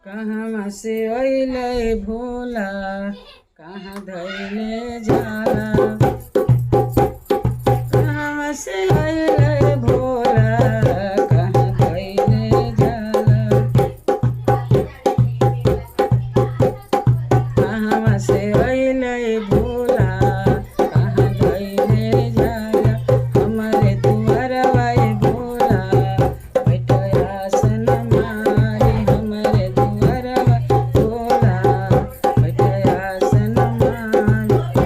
कहाँ से अइले भोला कहाँ धैले जाला। कहाँ से अइले भोला कहाँ धैले जाला। कहाँ से अइले भोला कहाँ धैले जाला। हमरे दुआरवा भोला बैठो आसन मारी। हमरे दुआरवा भोला बैठो आसन मारी।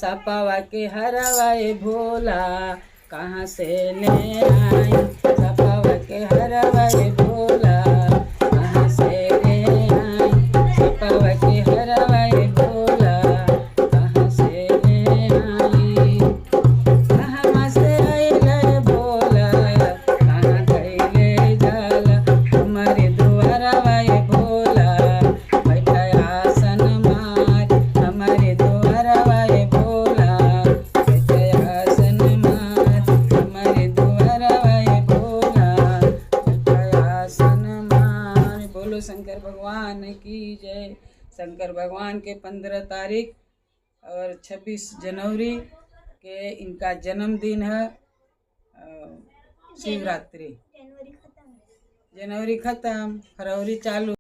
सपावा के हरवाए भोला कहाँ से ले आई। सपावा के हरवाए भोला कहाँ से ले आई। सपावा के हरवाए भोला कहाँ से ले आई। कहाँ से अइले भोला कहाँ गइले जाला। हमारे दुआरवाए भोला बैठा आसन मार। हमारे दुआरवाए भोला बैठा आसन मार। हमारे दुआरवाए भोला बैठा आसन मार। बोलो शंकर भगवान की जय। शंकर भगवान के 15 तारीख और 26 जनवरी के इनका जन्मदिन है। शिवरात्रि। जनवरी खत्म, फरवरी चालू।